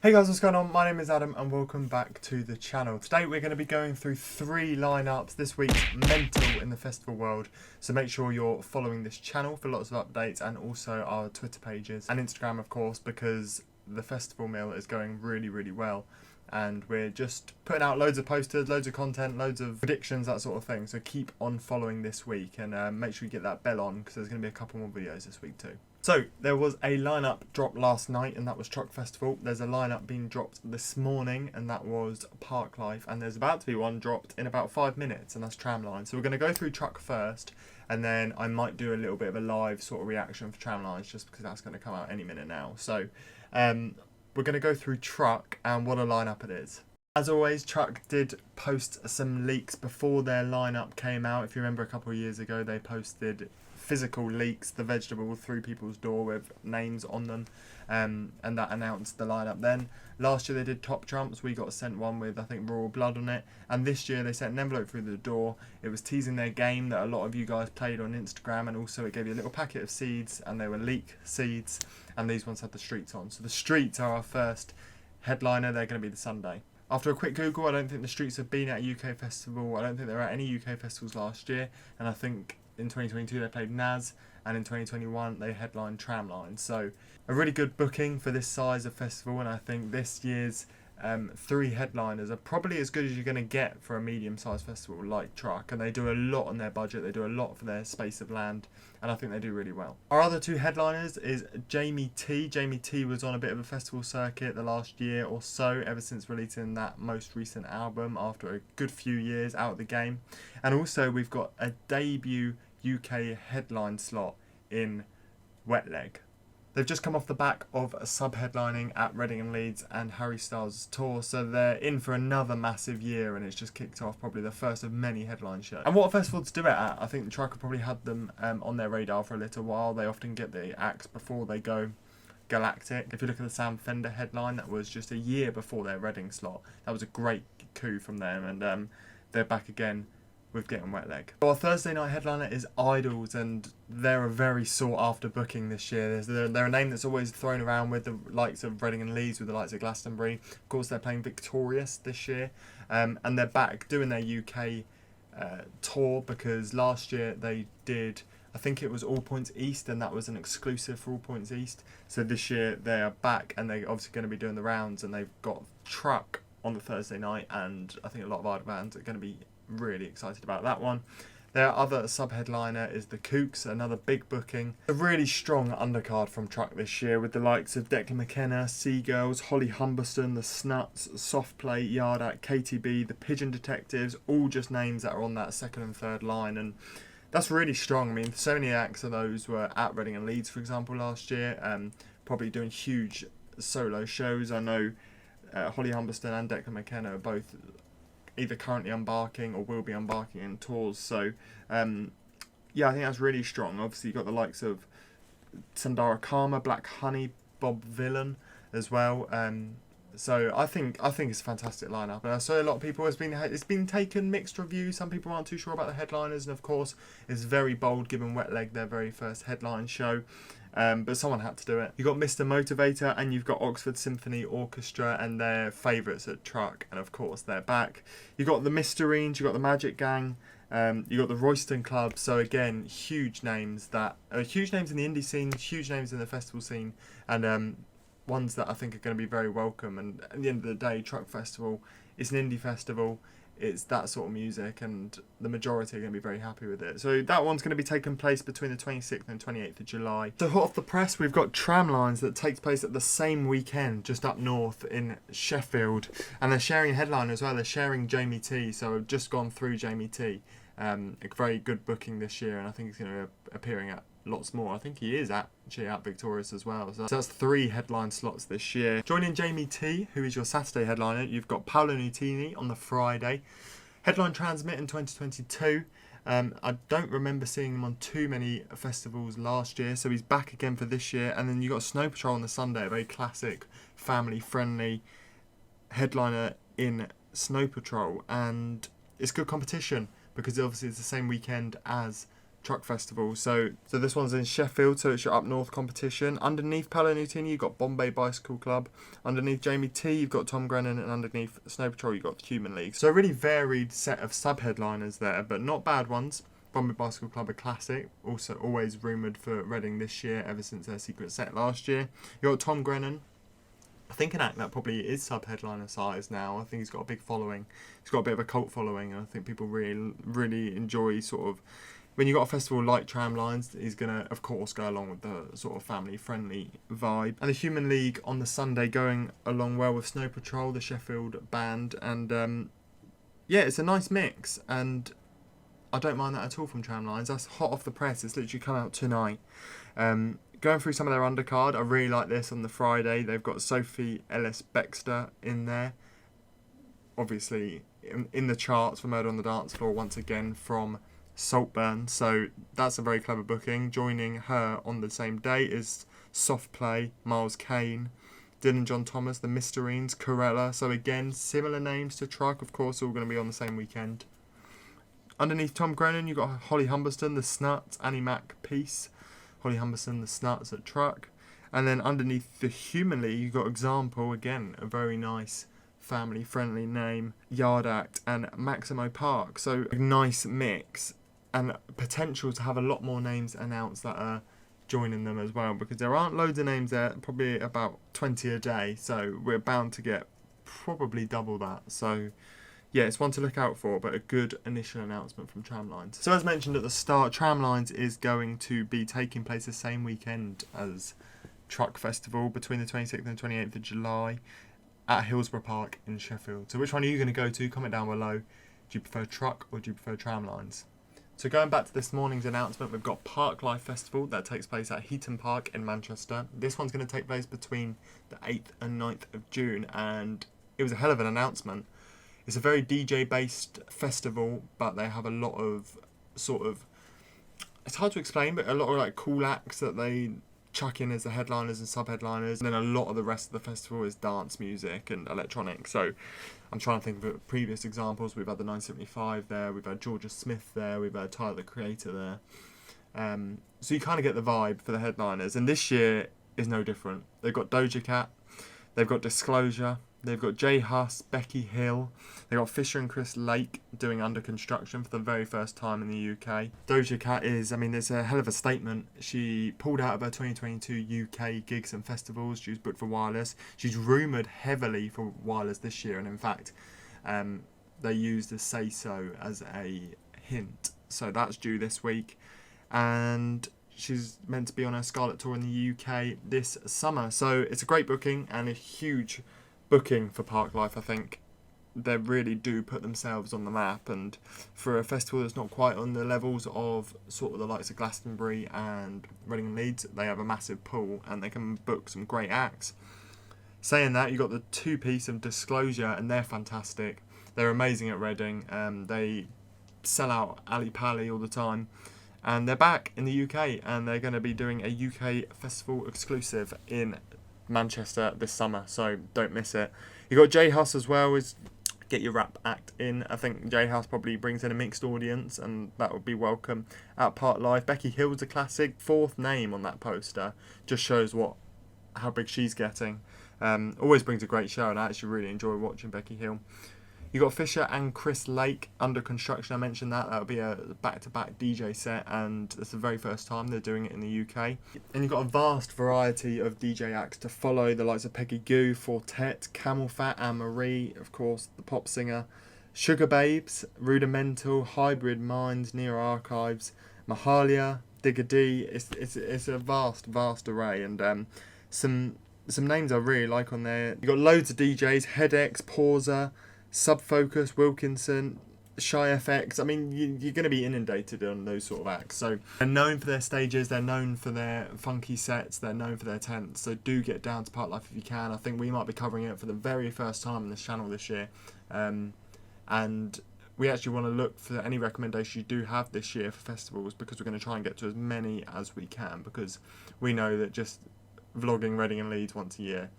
Hey guys, what's going on? My name is Adam and welcome back to the channel. Today we're going to be going through 3 lineups. This week's mental in the festival world. So make sure you're following this channel for lots of updates and also our Twitter pages and Instagram of course, because the festival mill is going really well. And we're just putting out loads of posters, loads of content, loads of predictions, that sort of thing. So keep on following this week and make sure you get that bell on because there's going to be a couple more videos this week too. So there was a lineup dropped last night and that was Truck Festival. There's a lineup being dropped this morning and that was PARKLIFE, and there's about to be one dropped in about 5 minutes and that's Tramlines. So we're going to go through Truck first and then I might do a little bit of a live sort of reaction for Tramlines just because that's going to come out any minute now. So we're going to go through Truck and what a lineup it is. As always, Truck did post some leaks before their lineup came out. If you remember a couple of years ago, they posted physical leaks, the vegetable through people's door with names on them, and that announced the lineup then. Last year they did Top Trumps. We got sent one with I think Royal Blood on it, and this year they sent an envelope through the door. It was teasing their game that a lot of you guys played on Instagram, and also it gave you a little packet of seeds and they were leek seeds, and these ones had the streets on. So the streets are our first headliner. They're going to be the Sunday. After a quick Google, I don't think the streets have been at a UK festival. I don't think there were any UK festivals last year, and I think in 2022 they played Naz, and in 2021 they headlined Tramlines. So a really good booking for this size of festival, and I think this year's 3 headliners are probably as good as you're going to get for a medium-sized festival like Truck, and they do a lot on their budget, they do a lot for their space of land, and I think they do really well. Our other 2 headliners is Jamie T. Jamie T was on a bit of a festival circuit the last year or so, ever since releasing that most recent album after a good few years out of the game. And also we've got a debut UK headline slot in Wet Leg. They've just come off the back of a sub-headlining at Reading and Leeds and Harry Styles' tour, so they're in for another massive year, and it's just kicked off probably the first of many headline shows. And what a festival to do it at. I think the Truck have probably had them on their radar for a little while. They often get the acts before they go galactic. If you look at the Sam Fender headline, that was just a year before their Reading slot. That was a great coup from them, and they're back again with Getting Wet Leg. Our Thursday night headliner is Idols, and they're a very sought after booking this year. They're a name that's always thrown around with the likes of Reading and Leeds, with the likes of Glastonbury. Of course, they're playing Victorious this year, and they're back doing their UK tour, because last year they did, I think it was All Points East, and that was an exclusive for All Points East. So this year they are back, and they're obviously going to be doing the rounds, and they've got Truck on the Thursday night, and I think a lot of Idol fans are going to be really excited about that one. Their other sub-headliner is the Kooks, another big booking. A really strong undercard from Truck this year, with the likes of Declan McKenna, Seagirls, Holly Humberston, the Snuts, Softplay, Yard Act, KTB, the Pigeon Detectives, all just names that are on that second and third line, and that's really strong. I mean, so many acts of those were at Reading and Leeds, for example, last year, probably doing huge solo shows. I know Holly Humberston and Declan McKenna are both either currently embarking or will be embarking in tours. So yeah, I think that's really strong. Obviously you've got the likes of Sandara Karma, Black Honey, Bob Villain as well. So I think it's a fantastic lineup, and I saw a lot of people, it's been taken mixed reviews. Some people aren't too sure about the headliners, and of course it's very bold given Wet Leg their very first headline show. But someone had to do it. You've got Mr. Motivator and you've got Oxford Symphony Orchestra and their favourites at Truck, and of course they're back. You've got the Mysterines, you've got the Magic Gang, you've got the Royston Club. So again, huge names that are huge names in the indie scene, huge names in the festival scene, and ones that I think are going to be very welcome. And at the end of the day, Truck Festival, it's an indie festival. It's that sort of music, and the majority are going to be very happy with it. So that one's going to be taking place between the 26th and 28th of July. So hot off the press, we've got Tramlines that takes place at the same weekend, just up north in Sheffield. And they're sharing a headline as well. They're sharing Jamie T. So I've just gone through Jamie T. A very good booking this year, and I think he's going to be appearing at lots more. I think he is actually at Victorious as well. So that's 3 headline slots this year. Joining Jamie T, who is your Saturday headliner, you've got Paolo Nutini on the Friday. Headline Transmit in 2022. I don't remember seeing him on too many festivals last year, so he's back again for this year. And then you've got Snow Patrol on the Sunday, a very classic, family-friendly headliner in Snow Patrol. And it's good competition, because obviously it's the same weekend as truck festival. So this one's in Sheffield, so it's your up north competition. Underneath Paolo Nutini, you've got Bombay Bicycle Club. Underneath Jamie T, you've got Tom Grennan, and underneath Snow Patrol, you've got the Human League. So a really varied set of sub-headliners there, but not bad ones. Bombay Bicycle Club, a classic, also always rumoured for Reading this year, ever since their secret set last year. You've got Tom Grennan. I think an act that probably is sub-headliner size now. I think he's got a big following. He's got a bit of a cult following, and I think people really enjoy sort of... When you've got a festival like Tramlines, he's going to, of course, go along with the sort of family-friendly vibe. And the Human League on the Sunday going along well with Snow Patrol, the Sheffield band. And, yeah, it's a nice mix. And I don't mind that at all from Tramlines. That's hot off the press. It's literally come out tonight. Going through some of their undercard, I really like this on the Friday. They've got Sophie Ellis-Bextor in there. Obviously, in the charts for Murder on the Dance Floor, once again, from Saltburn. So that's a very clever booking. Joining her on the same day is Soft Play, Miles Kane, Dylan John Thomas, the Mysterines, Corella. So again, similar names to Truck, of course, all going to be on the same weekend. Underneath Tom Grennan, you've got Holly Humberston, the Snuts, Annie Mac Peace, Holly Humberston, the Snuts at Truck. And then underneath the Human League, you've got Example, again, a very nice family-friendly name, Yard Act, and Maximo Park. So a nice mix, and potential to have a lot more names announced that are joining them as well, because there aren't loads of names there, probably about 20 a day, so we're bound to get probably double that. So yeah, it's one to look out for, but a good initial announcement from Tramlines. So as mentioned at the start, Tramlines is going to be taking place the same weekend as Truck Festival, between the 26th and 28th of July at Hillsborough Park in Sheffield. So which one are you going to go to? Comment down below. Do you prefer Truck or do you prefer Tramlines? So going back to this morning's announcement, we've got PARKLIFE Festival that takes place at Heaton Park in Manchester. This one's going to take place between the 8th and 9th of June, and it was a hell of an announcement. It's a very DJ-based festival, but they have a lot of sort of... It's hard to explain, but a lot of like cool acts that they chuck in as the headliners and sub-headliners. And then a lot of the rest of the festival is dance music and electronic. So I'm trying to think of previous examples. We've had the 975 there, we've had Georgia Smith there, we've had Tyler the Creator there. So you kind of get the vibe for the headliners. And this year is no different. They've got Doja Cat, they've got Disclosure, they've got Jay Huss, Becky Hill, they've got Fisher and Chris Lake doing Under Construction for the very first time in the UK. Doja Cat is, I mean, it's a hell of a statement. She pulled out of her 2022 UK gigs and festivals. She was booked for Wireless. She's rumoured heavily for Wireless this year, and in fact, they used the Say So as a hint. So that's due this week. And she's meant to be on her Scarlet Tour in the UK this summer. So it's a great booking and a huge booking for PARKLIFE. I think they really do put themselves on the map, and for a festival that's not quite on the levels of sort of the likes of Glastonbury and Reading and Leeds, they have a massive pool and they can book some great acts. Saying that, you got the two-piece of Disclosure, and they're fantastic. They're amazing at Reading. They sell out Ali Pali all the time, and they're back in the UK, and they're going to be doing a UK festival exclusive in Manchester this summer, so don't miss it. You got Jay Huss as well, is get your rap act in. I think Jay Huss probably brings in a mixed audience, and that would be welcome at PARKLIFE. Becky Hill's a classic, fourth name on that poster, just shows how big she's getting. Always brings a great show, and I actually really enjoy watching Becky Hill. You got Fisher and Chris Lake Under Construction. I mentioned that'll be a back-to-back DJ set, and it's the very first time they're doing it in the UK. And you've got a vast variety of DJ acts to follow, the likes of Peggy Gou, Fortet, Camel Fat, Anne Marie, of course, the pop singer, Sugar Babes, Rudimental, Hybrid Minds, Neo Archives, Mahalia, Digger D. It's a vast array, and some names I really like on there. You've got loads of DJs, Headex, Pauser, Subfocus, Wilkinson, Shy FX. I mean, you're going to be inundated on those sort of acts. So they're known for their stages, they're known for their funky sets, they're known for their tents. So do get down to PARKLIFE if you can. I think we might be covering it for the very first time on this channel this year. And we actually want to look for any recommendations you do have this year for festivals, because we're going to try and get to as many as we can, because we know that just vlogging Reading and Leeds once a year,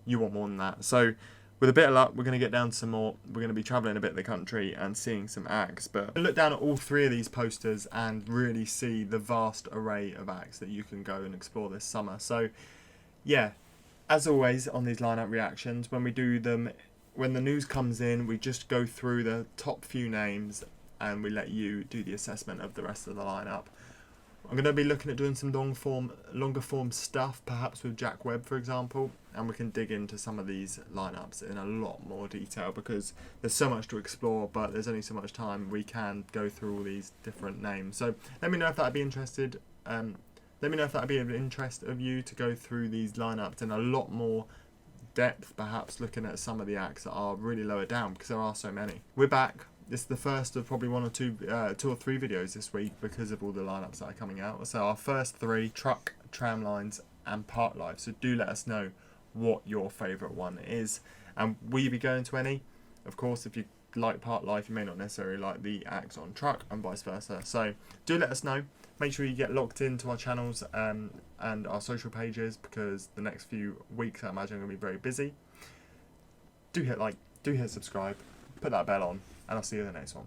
you want more than that. So With a bit of luck, we're going to get down to some more. We're going to be travelling a bit of the country and seeing some acts. But look down at all three of these posters and really see the vast array of acts that you can go and explore this summer. So, yeah, as always on these lineup reactions, when we do them, when the news comes in, we just go through the top few names and we let you do the assessment of the rest of the lineup. I'm going to be looking at doing some longer form stuff, perhaps with Jack Webb, for example, and we can dig into some of these lineups in a lot more detail because there's so much to explore, but there's only so much time we can go through all these different names. So let me know if that'd be interested. Let me know if that'd be of interest of you to go through these lineups in a lot more depth, perhaps looking at some of the acts that are really lower down because there are so many. We're back. This is the first of probably two or three videos this week because of all the lineups that are coming out. So our first three: Truck, Tramlines and PARKLIFE. So do let us know what your favourite one is. And will you be going to any? Of course, if you like PARKLIFE, you may not necessarily like the acts on Truck and vice versa. So do let us know. Make sure you get locked into our channels and our social pages because the next few weeks I imagine are going to be very busy. Do hit like, do hit subscribe, put that bell on, and I'll see you in the next one.